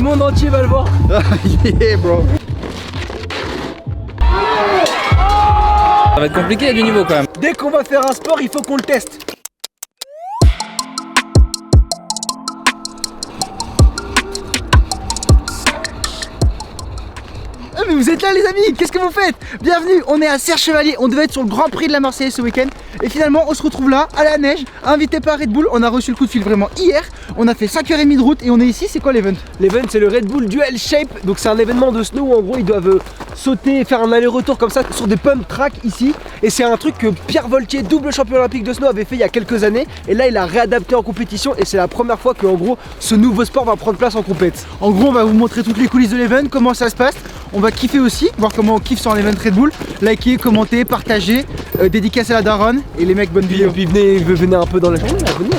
monde entier va le voir. Yeah bro. Ça va être compliqué, il y a du niveau quand même. Dès qu'on va faire un sport, il faut qu'on le teste. Ah mais vous êtes là les amis, qu'est-ce que vous faites? Bienvenue, on est à Serre Chevalier, on devait être sur le Grand Prix de la Marseillaise ce week-end. Et finalement on se retrouve là, à la neige, invité par Red Bull. On a reçu le coup de fil vraiment hier. On a fait 5h30 de route et on est ici, c'est quoi l'event? L'event c'est le Red Bull Dual Shape. Donc c'est un événement de snow où en gros ils doivent sauter, faire un aller-retour comme ça sur des pump tracks ici. Et c'est un truc que Pierre Voltier, double champion olympique de snow, avait fait il y a quelques années. Et là il a réadapté en compétition et c'est la première fois que en gros ce nouveau sport va prendre place en compète. En gros on va vous montrer toutes les coulisses de l'event, comment ça se passe. On va kiffer aussi, voir comment on kiffe sur un event Red Bull. Likez, commentez, partagez, dédicace à la daronne et les mecs, bonne vidéo. Puis venez un peu dans la journée, là, venez.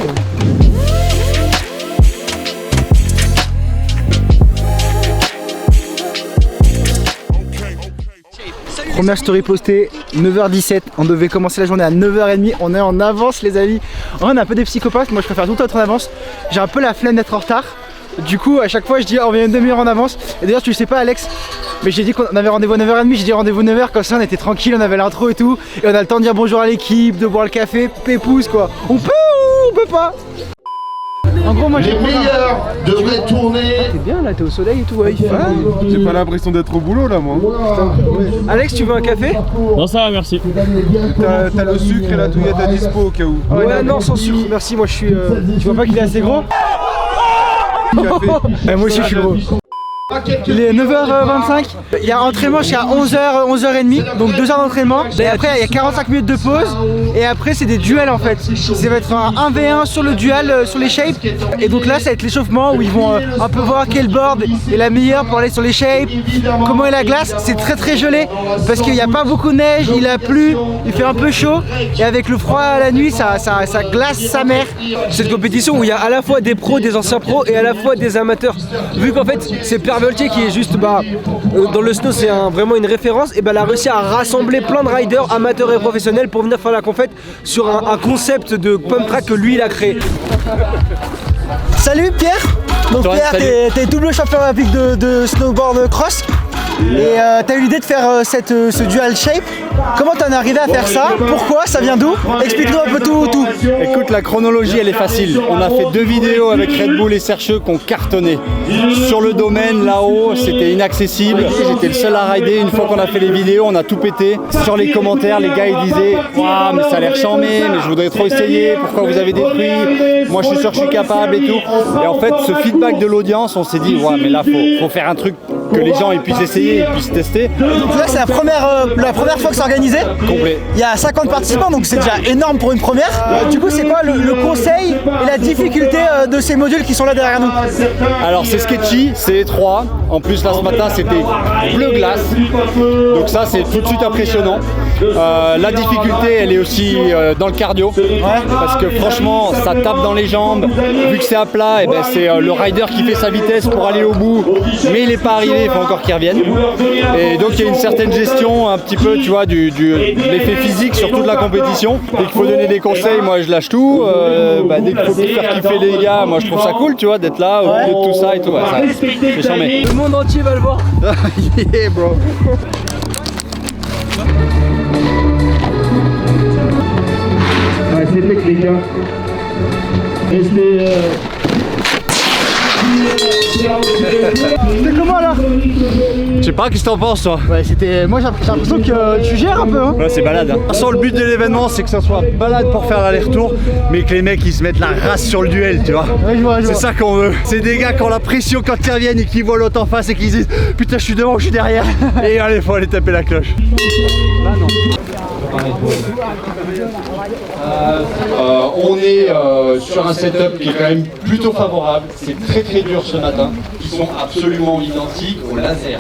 Première story postée, 9h17, on devait commencer la journée à 9h30, on est en avance les amis. On est un peu des psychopathes, moi je préfère tout le temps être en avance. J'ai un peu la flemme d'être en retard. Du coup à chaque fois je dis on vient une demi-heure en avance. Et d'ailleurs tu le sais pas Alex, mais j'ai dit qu'on avait rendez-vous à 9h30, j'ai dit rendez-vous 9h, comme ça on était tranquille, on avait l'intro et tout. Et on a le temps de dire bonjour à l'équipe, de boire le café, pépouze quoi. On peut ou on peut pas? En gros moi j'ai les meilleurs devraient tourner. T'es bien là, t'es au soleil et tout, ouais, il fait J'ai pas l'impression d'être au boulot là moi. Alex tu veux un café? Non ça va, merci. T'as le sucre et la touillette à dispo au cas où. Ouais non sans sucre, merci, moi je suis... Tu vois pas qu'il est assez gros? Moi aussi je suis gros. Il est 9h25, il y a entraînement jusqu'à 11h, 11h30, donc 2 heures d'entraînement. Et après il y a 45 minutes de pause. Et après c'est des duels en fait. Ça va être un 1v1 sur le duel, sur les shapes. Et donc là ça va être l'échauffement où ils vont un peu voir quel board est la meilleure pour aller sur les shapes. Comment est la glace, c'est très gelé parce qu'il n'y a pas beaucoup de neige, il a plu, il fait un peu chaud. Et avec le froid à la nuit ça glace sa mère. Cette compétition où il y a à la fois des pros, des anciens pros et à la fois des amateurs. Vu qu'en fait c'est Pierre Voltier qui est juste dans le snow, c'est vraiment une référence. Et elle a réussi à rassembler plein de riders amateurs et professionnels pour venir faire la compète sur un concept de pump track que lui il a créé. Salut Pierre. Donc Pierre, t'es double champion olympique de snowboard cross. Et t'as eu l'idée de faire ce dual shape. Comment t'en es arrivé à faire ça? Pourquoi? Ça vient d'où? Explique-nous un peu tout. Écoute, la chronologie elle est facile. On a fait 2 vidéos avec Red Bull et Sercheux qui ont cartonné. Sur le domaine là-haut, c'était inaccessible. J'étais le seul à rider. Une fois qu'on a fait les vidéos, on a tout pété. Sur les commentaires, les gars ils disaient waouh, mais ça a l'air charmé, mais je voudrais trop essayer. Pourquoi vous avez détruit? Moi je suis sûr que je suis capable et tout. Et en fait, ce feedback de l'audience, on s'est dit ouais, mais là faut faire un truc que les gens ils puissent essayer, ils puissent tester. Donc là c'est la première fois que c'est organisé. Complet. Il y a 50 participants donc c'est déjà énorme pour une première. Du coup c'est quoi le conseil et la difficulté de ces modules qui sont là derrière nous? Alors c'est sketchy, c'est étroit. En plus là ce matin c'était bleu glace. Donc ça c'est tout de suite impressionnant. La difficulté elle est aussi dans le cardio. Parce que franchement ça tape dans les jambes. Vu que c'est à plat, et c'est le rider qui fait sa vitesse pour aller au bout. Mais il n'est pas arrivé, il faut encore qu'il revienne. Et donc il y a une certaine gestion un petit peu tu vois de l'effet physique sur toute la compétition. Dès qu'il faut donner des conseils, moi je lâche tout. Dès qu'il faut faire kiffer les gars, moi je trouve ça cool tu vois d'être là au milieu de tout ça et tout. C'est charmé. Le monde entier va le voir. Yeah bro. C'est technique hein. Restez C'était comment là? Je sais pas, qu'est-ce que t'en penses toi? Ouais moi j'ai l'impression que tu gères un peu hein. Ouais c'est balade hein. Sans le but de l'événement c'est que ça soit balade pour faire l'aller-retour, mais que les mecs ils se mettent la race sur le duel tu vois. Ouais, je vois. C'est ça qu'on veut. C'est des gars qui ont la pression quand ils reviennent et qui voient l'autre en face et qui disent putain je suis devant, je suis derrière. Et allez faut aller taper la cloche. Là non. On est sur un setup qui est quand même plutôt favorable. C'est très dur ce matin. Ils sont absolument identiques au laser.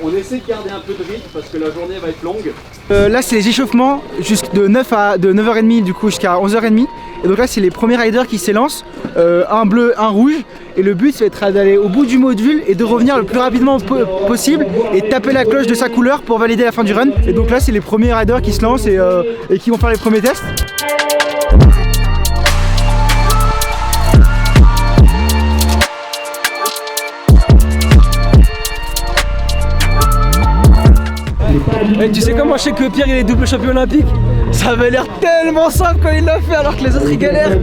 On essaie de garder un peu de rythme parce que la journée va être longue. Là c'est les échauffements de 9h30 du coup jusqu'à 11h30. Et donc là c'est les premiers riders qui s'élancent, un bleu, un rouge. Et le but ça va être d'aller au bout du module et de revenir le plus rapidement possible et taper la cloche de sa couleur pour valider la fin du run. Et donc là c'est les premiers riders qui se lancent et qui vont faire les premiers tests. Et tu sais comment je sais que Pierre il est double champion olympique? Ça avait l'air tellement simple quand il l'a fait alors que les autres ils galèrent.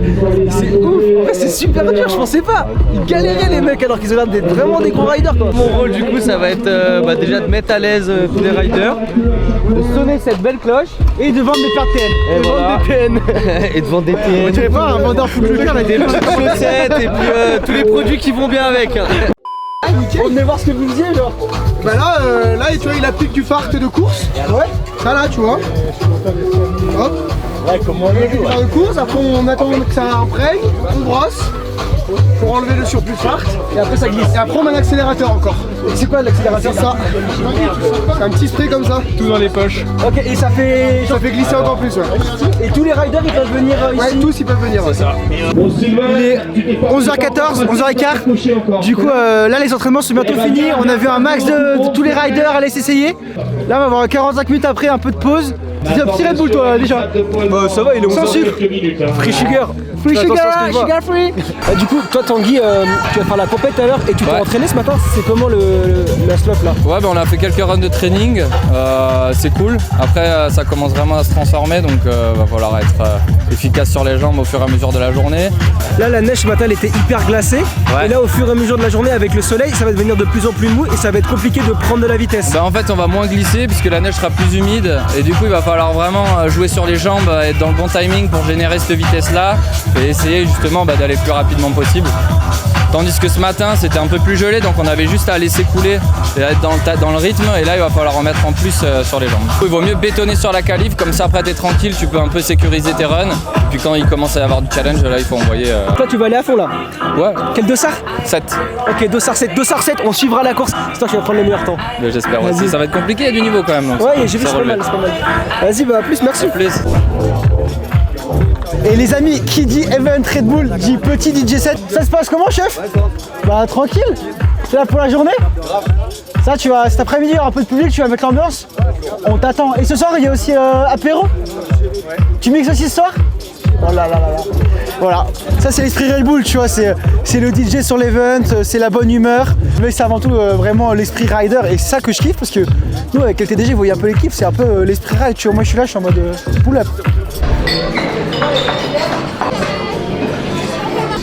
C'est ouf, ouais, c'est super dur, je pensais pas. Ils galéraient les mecs alors qu'ils ont l'air d'être vraiment des gros riders quoi. Mon rôle du coup ça va être déjà de mettre à l'aise tous les riders, De sonner cette belle cloche et de vendre des paires de TN. Et De voilà. vendre des TN. et de vendre des TN, Tu n'es pas un vendeur full joker avec des petites chaussettes et puis tous les produits qui vont bien avec. On venait voir ce que vous faisiez genre. Bah là, tu vois, il applique du fart de course. Ouais. Ça là, tu vois. Hop. Ouais, comment on Du fart de course, après on attend que ça imprègne, on brosse pour enlever le surplus de fart. Et après ça glisse. Et après on met un accélérateur encore. C'est quoi l'accélérateur? C'est ça. C'est un petit spray comme ça. Tout dans les poches. Ok, et ça fait. Ça fait glisser encore plus, ouais. Et tous les riders ils peuvent venir ici. Ouais, tous ils peuvent venir. Ouais. Il est 11h14, 11h15. Du coup, là les entraînements sont bientôt finis. On a vu un max de tous les riders aller s'essayer. Là, on va avoir 45 minutes après un peu de pause. C'est un petit Red Bull, toi, déjà. Bah ça va, il est Sans sucre. Free sugar. Free Fais attention à ce que sugar, je vois. sugar free. Du coup, toi, Tanguy, tu vas faire la compète tout à l'heure et tu t'es Ouais. entraîné ce matin. C'est comment la slot là? Ouais, bah on a fait quelques runs de training, c'est cool. Après, ça commence vraiment à se transformer, donc va falloir être efficace sur les jambes au fur et à mesure de la journée. Là, la neige ce matin, elle était hyper glacée. Ouais. Et là, au fur et à mesure de la journée, avec le soleil, ça va devenir de plus en plus mou et ça va être compliqué de prendre de la vitesse. Bah en fait, on va moins glisser puisque la neige sera plus humide et du coup, il va falloir vraiment jouer sur les jambes, être dans le bon timing pour générer cette vitesse-là et essayer justement d'aller le plus rapidement possible. Tandis que ce matin, c'était un peu plus gelé, donc on avait juste à laisser couler et à être dans le rythme. Et là, il va falloir en mettre en plus sur les jambes. Il vaut mieux bétonner sur la qualif, comme ça après t'es tranquille, tu peux un peu sécuriser tes runs. Puis quand il commence à y avoir du challenge, là, il faut envoyer. Toi, tu vas aller à fond là. Ouais, Quel dossard? 7. Ok, dossard 7, on suivra la course. C'est toi qui vas prendre le meilleur temps. J'espère aussi. Ça va être compliqué, il y a du niveau quand même. Donc Ouais, j'ai vu, c'est pas relevé. mal, c'est pas mal. Vas-y, bah à plus, merci. Plus. Et les amis, qui dit Event Red Bull dit petit DJ set. Ça se passe comment, chef? Bah tranquille. C'est là pour la journée? Ça, tu vas cet après-midi, il y aura un peu de public, tu vas mettre l'ambiance? On t'attend. Et ce soir, il y a aussi apéro? Tu mixes aussi ce soir? Oh là là là là. Voilà, ça c'est l'esprit Red Bull, tu vois, c'est le DJ sur l'event, c'est la bonne humeur, mais c'est avant tout vraiment l'esprit rider et c'est ça que je kiffe parce que nous avec LTDG, vous voyez un peu l'équipe, c'est un peu l'esprit ride, tu vois, moi je suis là, je suis en mode pull up.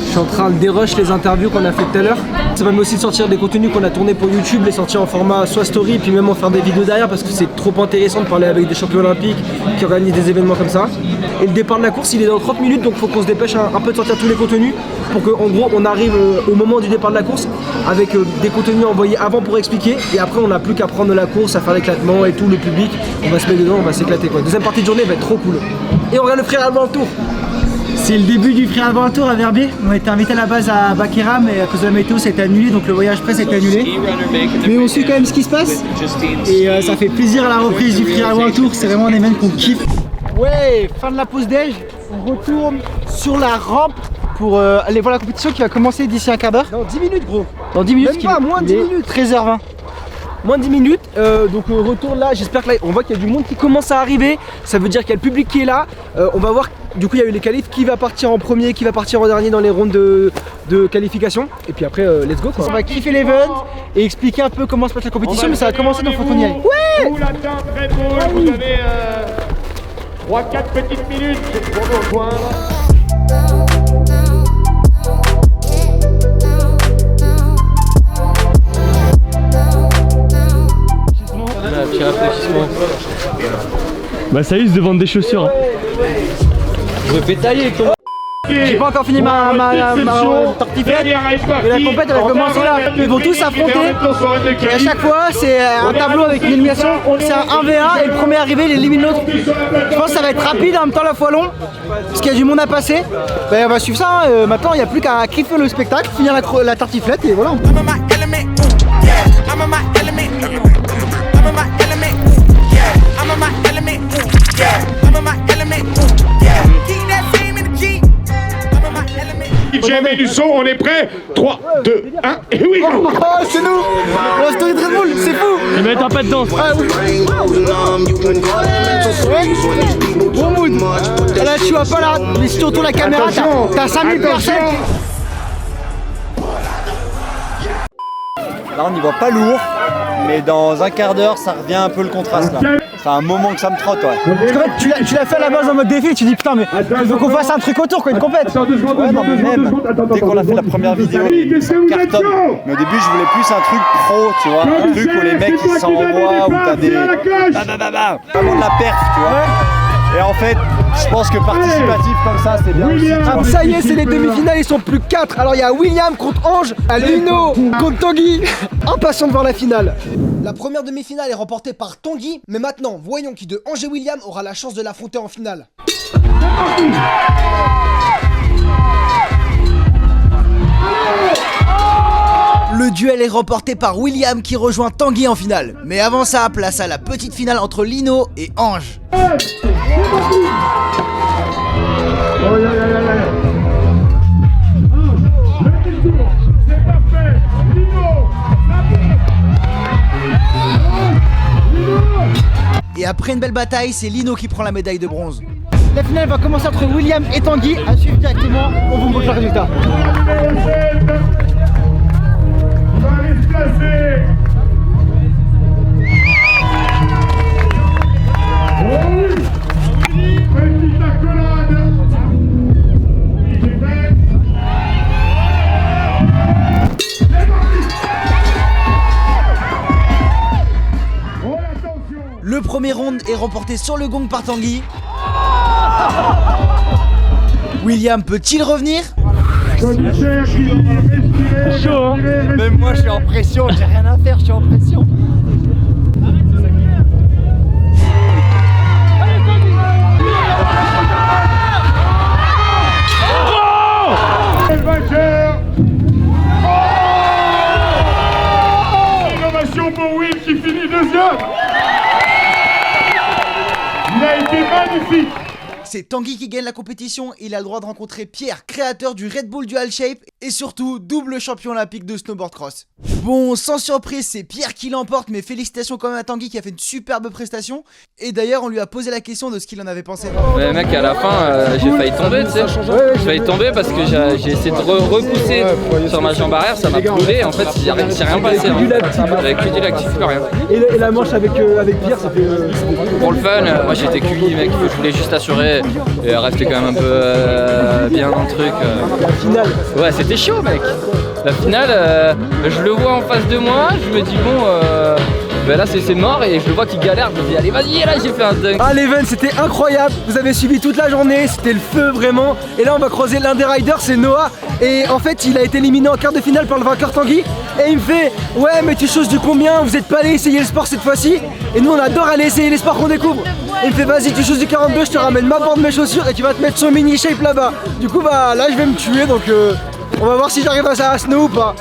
Je suis en train de dérush les interviews qu'on a fait tout à l'heure. Ça va aussi sortir des contenus qu'on a tournés pour YouTube, les sortir en format soit story, puis même en faire des vidéos derrière parce que c'est trop intéressant de parler avec des champions olympiques qui organisent des événements comme ça. Et le départ de la course, il est dans 30 minutes, donc il faut qu'on se dépêche un peu de sortir tous les contenus pour qu'en gros on arrive au moment du départ de la course avec des contenus envoyés avant pour expliquer. Et après on n'a plus qu'à prendre la course, à faire l'éclatement et tout, le public, on va se mettre dedans, on va s'éclater quoi. Deuxième partie de journée va être trop cool. Et on regarde le frère avant le tour. C'est le début du Free Avant Tour à Verbier. On était invité à la base à Baquera, mais à cause de la météo, ça a été annulé, donc le voyage presse a été annulé. Mais on suit quand même ce qui se passe. Et ça fait plaisir à la reprise du Free Avant Tour. C'est vraiment un événement qu'on kiffe. Ouais, fin de la pause déj. On retourne sur la rampe pour aller voir la compétition qui va commencer d'ici un quart d'heure. Dans 10 minutes, gros. Dans 10 minutes. Même pas, moins de 10 minutes. 13h20. Moins de 10 minutes, donc retour là, j'espère que là on voit qu'il y a du monde qui commence à arriver, ça veut dire qu'il y a le public qui est là, on va voir, du coup il y a eu les qualifs, qui va partir en premier, qui va partir en dernier dans les rounds de qualification, et puis après let's go quoi. On va kiffer l'event et expliquer un peu comment se passe la compétition, mais ça va commencer donc faut qu'on y aille. Ouais. Vous l'attend très beau, vous avez 3-4 petites minutes pour nous rejoindre. Un petit rafraîchissement. Bah ça y est, ils se vendent des chaussures. Hein. Je vais pétailler avec ton... J'ai pas encore fini ma tartiflette et la compète elle va commencer là. Ils vont tous s'affronter et à chaque fois c'est un tableau avec une élimination, c'est un 1v1 et le premier arrivé il élimine l'autre. Je pense que ça va être rapide en même temps la fois long parce qu'il y a du monde à passer. Ben, on va suivre ça, hein. Maintenant il n'y a plus qu'à kiffer le spectacle, finir la tartiflette et voilà. Jamais du son, on est prêt. 3, 2, 1, et oui go. Oh c'est nous, la story de Red Bull, c'est fou. Ils mettent un pas de danse. Ah, oui. Bon mood. Là tu vois pas là, mais si tu retournes la caméra, t'as 5000 personnes. Là on n'y voit pas lourd. mais dans un quart d'heure, ça revient un peu le contraste là. C'est un moment que ça me trotte, ouais. Parce qu'en fait, tu l'as fait à la base en mode défi, tu dis putain, mais il faut qu'on fasse un truc autour, quoi, une compète. Ouais, non, mais même, dès qu'on a fait la première vidéo, ça cartonne. Mais au début, je voulais plus un truc pro, tu vois. Un truc où les mecs ils s'envoient, où t'as des. Vraiment de la perf, tu vois. Et en fait, je pense que participatif comme ça, c'est bien aussi. Ah, ça y est, c'est les demi-finales, ils sont plus 4. Alors il y a William contre Ange, Lino contre Tanguy. Impatient de voir la finale. La première demi-finale est remportée par Tanguy, mais maintenant, voyons qui de Ange et William aura la chance de l'affronter en finale. Le duel est remporté par William qui rejoint Tanguy en finale. Mais avant ça, place à la petite finale entre Lino et Ange. Et après une belle bataille, c'est Lino qui prend la médaille de bronze. La finale va commencer entre William et Tanguy. À suivre directement, on vous montre le résultat. Le premier round est remporté sur le gong par Tanguy. William peut-il revenir? Chaud, hein. Même moi, je suis en pression, j'ai rien à faire, je suis en pression. Le vainqueur. Innovation pour Will qui finit deuxième. Il a été magnifique. C'est Tanguy qui gagne la compétition. Il a le droit de rencontrer Pierre, créateur du Red Bull Dual Shape et surtout double champion olympique de snowboard cross. Bon, sans surprise, c'est Pierre qui l'emporte, mais félicitations quand même à Tanguy qui a fait une superbe prestation. Et d'ailleurs, on lui a posé la question de ce qu'il en avait pensé. Mais mec, à la fin, j'ai failli tomber, tu sais. J'ai failli tomber parce que j'ai essayé de repousser sur ma jambe arrière, ça m'a brûlé. En fait, j'ai rien passé. J'avais que du lactique, plus rien. Et la manche avec Pierre, ça fait. Pour le fun, moi j'étais cuit, mec. Je voulais juste assurer et rester quand même un peu bien dans le truc. La finale. Ouais, c'était chaud, mec. La finale, je le vois en face de moi, je me dis bon, ben là c'est mort et je le vois qu'il galère, je me dis allez vas-y, là j'ai fait un dunk. Ah, l'event c'était incroyable, vous avez suivi toute la journée, c'était le feu vraiment. Et là on va croiser l'un des riders, c'est Noah. Et en fait il a été éliminé en quart de finale par le vainqueur Tanguy. Et il me fait ouais mais tu choses du combien, vous êtes pas allé essayer le sport cette fois-ci. Et nous on adore aller essayer les sports qu'on découvre. Et il me fait vas-y tu choses du 42, je te ramène ma bande, mes chaussures et tu vas te mettre son mini shape là-bas. Du coup bah là je vais me tuer donc on va voir si j'arrive à ça à snow ou pas.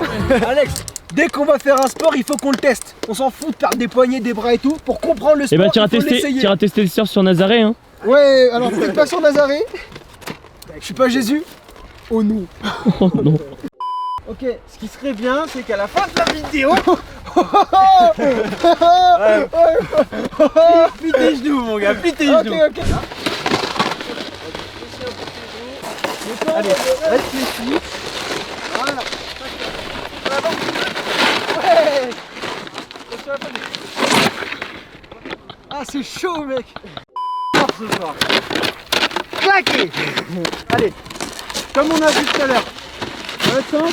Alex, dès qu'on va faire un sport, il faut qu'on le teste. On s'en fout de perdre des poignets, des bras et tout. Pour comprendre le sport, Et bah tu il faut l'essayer. iras tester le surf sur Nazaré, hein. Ouais, alors peut-être pas sur Nazaré. Je suis pas Jésus. Oh non. Oh non. Ok, ce qui serait bien, c'est qu'à la fin de la vidéo... Plie tes genoux, mon gars, plie tes genoux. Ok. Allez, reste ici. Voilà. Ouais. Ah, c'est chaud, mec. Ce soir. Claqué. Allez, comme on a vu tout à l'heure. Attends.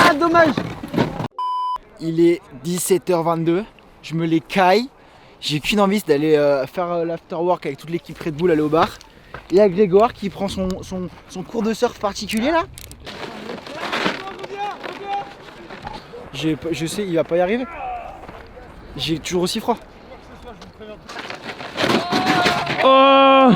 Ah, dommage. Il est 17h22. Je me les caille. J'ai qu'une envie, c'est d'aller faire l'afterwork avec toute l'équipe Red Bull, aller au bar. Il y a Grégoire qui prend son cours de surf particulier là. Je sais, il va pas y arriver. J'ai toujours aussi froid. Oh.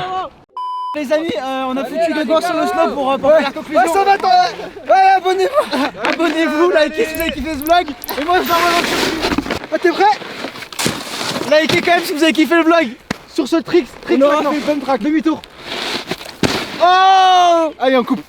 Les amis, on a foutu Grégoire sur le snow pour faire la conclusion. Ouais, ça va, ouais, abonnez-vous. Abonnez-vous, likez si vous avez kiffé ce vlog. Et moi je vous envoie dans Ah, t'es prêt? likez quand même si vous avez kiffé le vlog. Sur ce trick On aura maintenant. fait le bon track, demi-tour. Oh! Allez, on coupe.